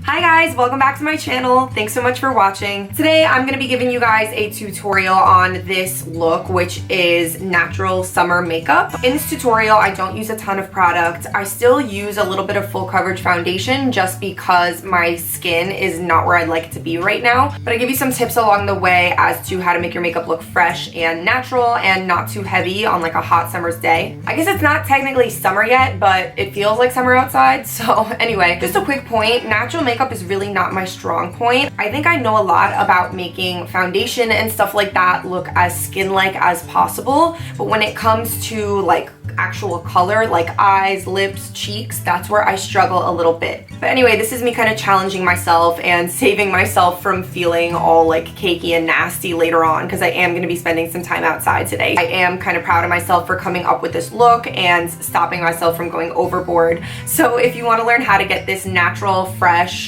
Hi guys, welcome back to my channel. Thanks so much for watching. Today I'm going to be giving you guys a tutorial on this look, which is natural summer makeup. In this tutorial, I don't use a ton of product. I still use a little bit of full coverage foundation just because my skin is not where I'd like it to be right now. But I give you some tips along the way as to how to make your makeup look fresh and natural and not too heavy on like a hot summer's day. I guess it's not technically summer yet, but it feels like summer outside. So anyway, just a quick point, natural makeup is really not my strong point. I think I know a lot about making foundation and stuff like that look as skin-like as possible, but when it comes to like actual color, like eyes, lips, cheeks, that's where I struggle a little bit. But anyway, this is me kind of challenging myself and saving myself from feeling all like cakey and nasty later on, because I am going to be spending some time outside today. I am kind of proud of myself for coming up with this look and stopping myself from going overboard. So if you want to learn how to get this natural, fresh,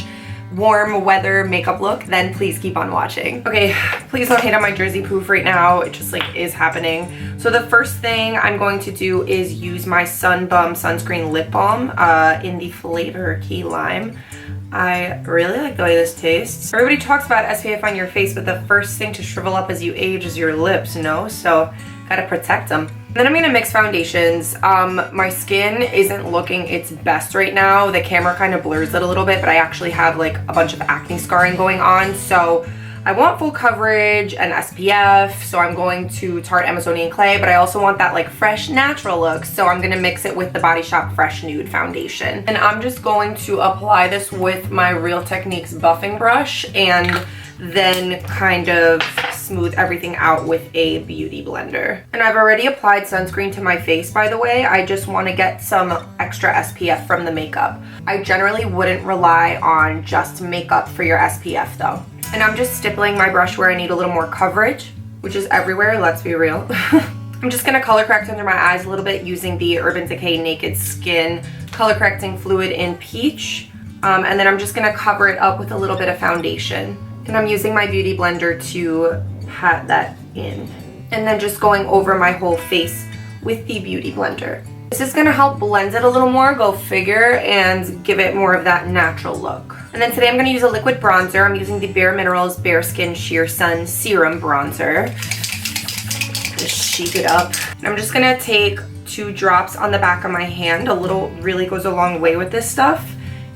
warm weather makeup look, then please keep on watching. Okay, please don't hate on my Jersey poof right now. It just like is happening. So the first thing I'm going to do is use my Sun Bum Sunscreen Lip Balm in the flavor Key Lime. I really like the way this tastes. Everybody talks about SPF on your face, but the first thing to shrivel up as you age is your lips, no? So gotta protect them. Then I'm gonna mix foundations. My skin isn't looking its best right now. The camera kind of blurs it a little bit, but I actually have like a bunch of acne scarring going on. So I want full coverage and SPF. So I'm going to Tarte Amazonian Clay, but I also want that like fresh, natural look. So I'm gonna mix it with the Body Shop Fresh Nude foundation. And I'm just going to apply this with my Real Techniques buffing brush and then kind of smooth everything out with a beauty blender. And I've already applied sunscreen to my face, by the way. I just want to get some extra SPF from the makeup. I generally wouldn't rely on just makeup for your SPF though. And I'm just stippling my brush where I need a little more coverage, which is everywhere, let's be real. I'm just gonna color correct under my eyes a little bit using the Urban Decay Naked Skin color correcting fluid in Peach. And then I'm just gonna cover it up with a little bit of foundation. And I'm using my beauty blender to pat that in. And then just going over my whole face with the beauty blender. This is gonna help blend it a little more, go figure, and give it more of that natural look. And then today I'm gonna use a liquid bronzer. I'm using the Bare Minerals BareSkin Sheer Sun Serum Bronzer. Just shake it up. And I'm just gonna take 2 drops on the back of my hand. A little really goes a long way with this stuff.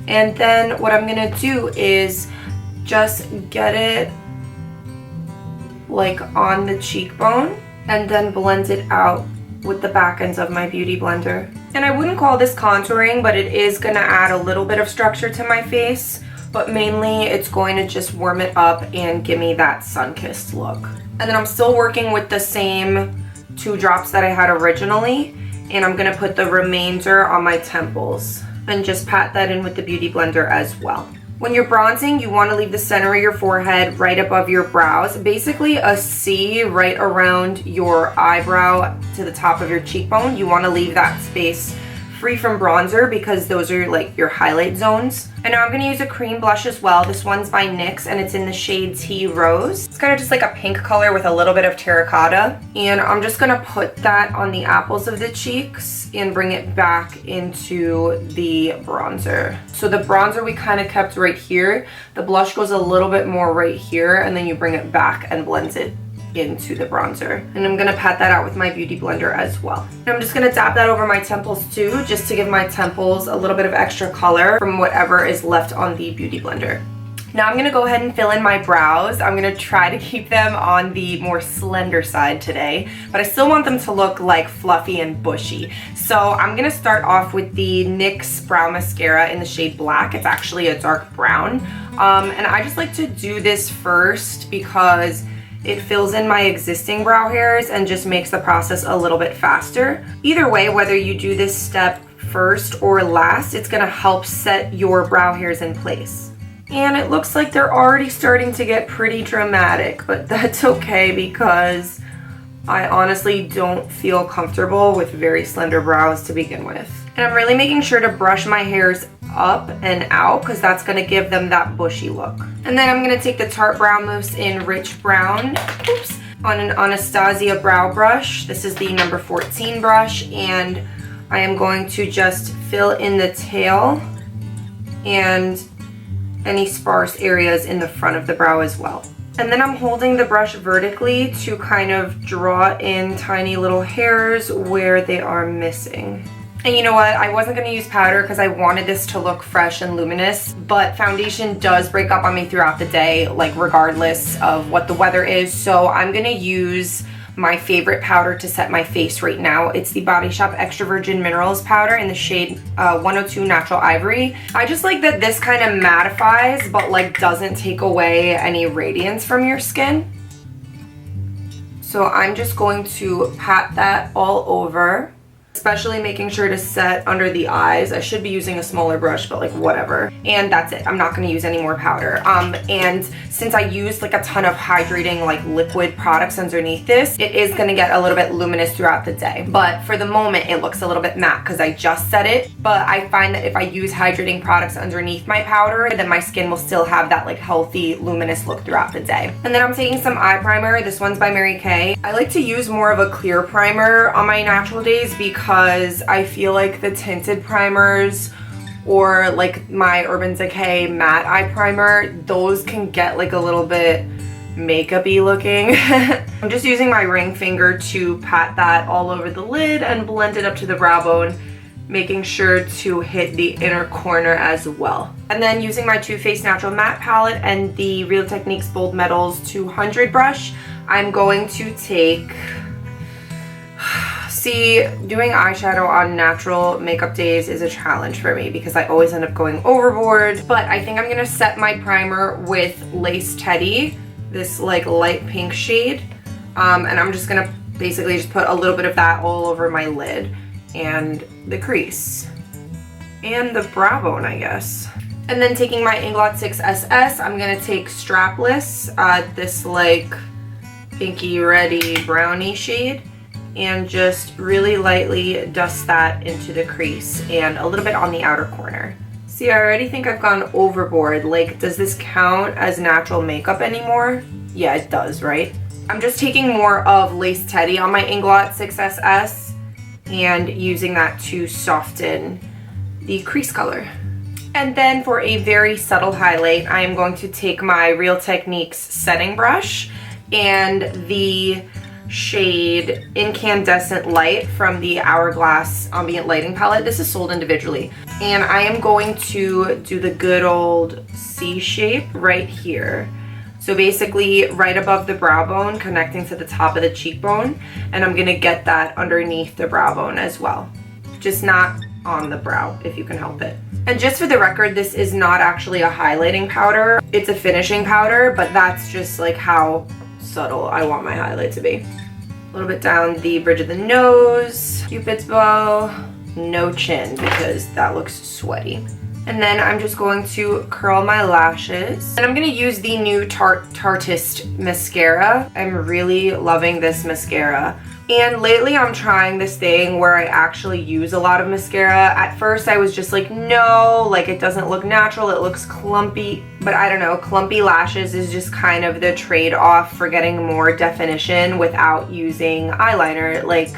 And then what I'm gonna do is just get it like on the cheekbone and then blend it out with the back ends of my beauty blender. And I wouldn't call this contouring, but it is gonna add a little bit of structure to my face, but mainly it's going to just warm it up and give me that sun-kissed look. And then I'm still working with the same 2 drops that I had originally, and I'm gonna put the remainder on my temples and just pat that in with the beauty blender as well. When you're bronzing, you want to leave the center of your forehead right above your brows. Basically a C right around your eyebrow to the top of your cheekbone. You want to leave that space free from bronzer because those are like your highlight zones. And now I'm going to use a cream blush as well. This one's by NYX and it's in the shade Tea Rose. It's kind of just like a pink color with a little bit of terracotta. And I'm just going to put that on the apples of the cheeks and bring it back into the bronzer. So the bronzer we kind of kept right here. The blush goes a little bit more right here, and then you bring it back and blends it into the bronzer. And I'm gonna pat that out with my beauty blender as well. And I'm just gonna dab that over my temples too, just to give my temples a little bit of extra color from whatever is left on the beauty blender. Now I'm gonna go ahead and fill in my brows. I'm gonna try to keep them on the more slender side today, but I still want them to look like fluffy and bushy. So I'm gonna start off with the NYX Brow Mascara in the shade Black. It's actually a dark brown. And I just like to do this first because it fills in my existing brow hairs and just makes the process a little bit faster. Either way, whether you do this step first or last, it's gonna help set your brow hairs in place. And it looks like they're already starting to get pretty dramatic, but that's okay because I honestly don't feel comfortable with very slender brows to begin with. And I'm really making sure to brush my hairs up and out because that's going to give them that bushy look. And then I'm going to take the Tarte Brow Mousse in Rich Brown, on an Anastasia brow brush. This is the number 14 brush, and I am going to just fill in the tail and any sparse areas in the front of the brow as well. And then I'm holding the brush vertically to kind of draw in tiny little hairs where they are missing. And you know what, I wasn't going to use powder because I wanted this to look fresh and luminous, but foundation does break up on me throughout the day, like regardless of what the weather is. So I'm going to use my favorite powder to set my face right now. It's the Body Shop Extra Virgin Minerals powder in the shade 102 Natural Ivory. I just like that this kind of mattifies but like doesn't take away any radiance from your skin. So I'm just going to pat that all over, especially making sure to set under the eyes. I should be using a smaller brush, but like whatever. And that's it. I'm not going to use any more powder. And since I used like a ton of hydrating like liquid products underneath this, it is going to get a little bit luminous throughout the day. But for the moment, it looks a little bit matte because I just set it. But I find that if I use hydrating products underneath my powder, then my skin will still have that like healthy, luminous look throughout the day. And then I'm taking some eye primer. This one's by Mary Kay. I like to use more of a clear primer on my natural days because I feel like the tinted primers or like my Urban Decay matte eye primer, those can get like a little bit makeup-y looking. I'm just using my ring finger to pat that all over the lid and blend it up to the brow bone, making sure to hit the inner corner as well. And then using my Too Faced Natural Matte Palette and the Real Techniques Bold Metals 200 brush, I'm going to take... See, doing eyeshadow on natural makeup days is a challenge for me because I always end up going overboard. But I think I'm going to set my primer with Lace Teddy, this like light pink shade. And I'm just going to basically just put a little bit of that all over my lid and the crease. And the brow bone, I guess. And then taking my Inglot 6SS, I'm going to take Strapless, this like pinky reddy brownie shade, and just really lightly dust that into the crease and a little bit on the outer corner. See, I already think I've gone overboard. Like, does this count as natural makeup anymore? Yeah, it does, right? I'm just taking more of Lace Teddy on my Inglot 6SS and using that to soften the crease color. And then for a very subtle highlight, I am going to take my Real Techniques setting brush and the shade Incandescent Light from the Hourglass Ambient Lighting Palette. This is sold individually. And I am going to do the good old C shape right here. So basically right above the brow bone, connecting to the top of the cheekbone. And I'm gonna get that underneath the brow bone as well. Just not on the brow, if you can help it. And just for the record, this is not actually a highlighting powder. It's a finishing powder, but that's just like how subtle I want my highlight to be. A little bit down the bridge of the nose, Cupid's bow, no chin because that looks sweaty. And then I'm just going to curl my lashes. And I'm going to use the new Tarteist mascara. I'm really loving this mascara. And lately I'm trying this thing where I actually use a lot of mascara. At first I was just like, no, like it doesn't look natural, it looks clumpy. But I don't know, clumpy lashes is just kind of the trade-off for getting more definition without using eyeliner. Like,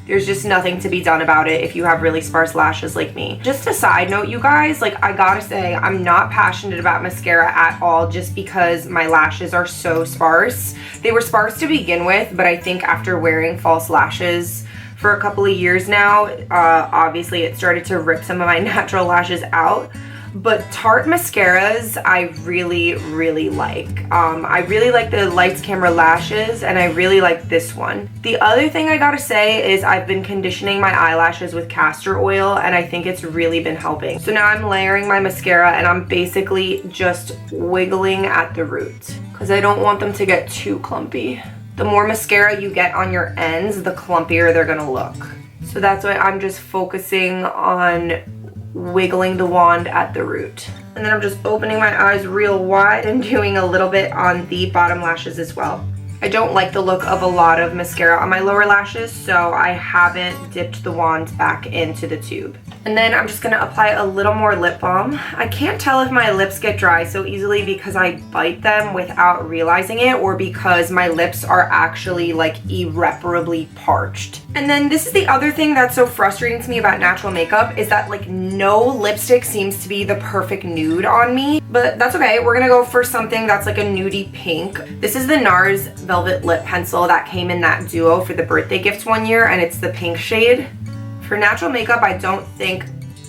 there's just nothing to be done about it if you have really sparse lashes like me. Just a side note, you guys, like I gotta say, I'm not passionate about mascara at all just because my lashes are so sparse. They were sparse to begin with, but I think after wearing false lashes for a couple of years now, obviously it started to rip some of my natural lashes out. But Tarte mascaras I really, really like. I really like the Lights Camera Lashes, and I really like this one. The other thing I gotta say is I've been conditioning my eyelashes with castor oil, and I think it's really been helping. So now I'm layering my mascara, and I'm basically just wiggling at the root, because I don't want them to get too clumpy. The more mascara you get on your ends, the clumpier they're gonna look. So that's why I'm just focusing on wiggling the wand at the root. And then I'm just opening my eyes real wide and doing a little bit on the bottom lashes as well. I don't like the look of a lot of mascara on my lower lashes, so I haven't dipped the wand back into the tube. And then I'm just gonna apply a little more lip balm. I can't tell if my lips get dry so easily because I bite them without realizing it, or because my lips are actually like irreparably parched. And then this is the other thing that's so frustrating to me about natural makeup, is that like no lipstick seems to be the perfect nude on me. But that's okay, we're gonna go for something that's like a nudie pink. This is the Nars Velvet Lip Pencil that came in that duo for the birthday gift one year, and it's the pink shade. For natural makeup, I don't think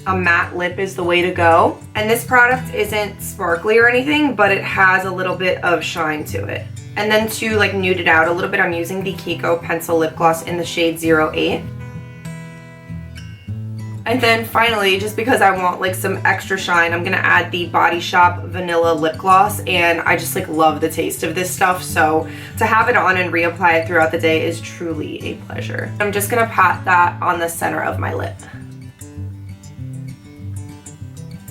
a matte lip is the way to go. And this product isn't sparkly or anything, but it has a little bit of shine to it. And then to like nude it out a little bit, I'm using the Kiko Pencil Lip Gloss in the shade 08. And then finally, just because I want like some extra shine, I'm gonna add the Body Shop Vanilla Lip Gloss, and I just like love the taste of this stuff, so to have it on and reapply it throughout the day is truly a pleasure. I'm just gonna pat that on the center of my lip.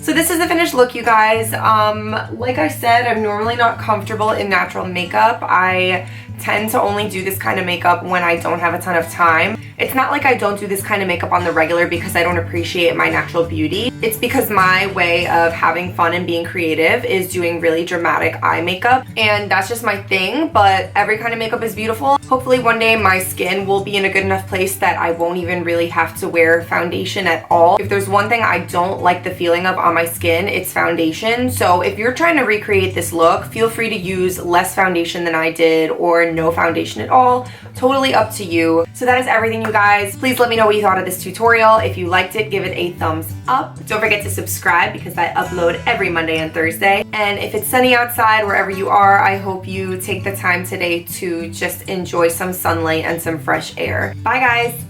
So this is the finished look, you guys. Like I said, I'm normally not comfortable in natural makeup. I tend to only do this kind of makeup when I don't have a ton of time. It's not like I don't do this kind of makeup on the regular because I don't appreciate my natural beauty. It's because my way of having fun and being creative is doing really dramatic eye makeup, and that's just my thing, but every kind of makeup is beautiful. Hopefully one day my skin will be in a good enough place that I won't even really have to wear foundation at all. If there's one thing I don't like the feeling of on my skin, it's foundation. So if you're trying to recreate this look, feel free to use less foundation than I did or no foundation at all. Totally up to you. So that is everything, you guys. Please let me know what you thought of this tutorial. If you liked it, give it a thumbs up. Don't forget to subscribe because I upload every Monday and Thursday. And if it's sunny outside wherever you are, I hope you take the time today to just enjoy some sunlight and some fresh air. Bye, guys.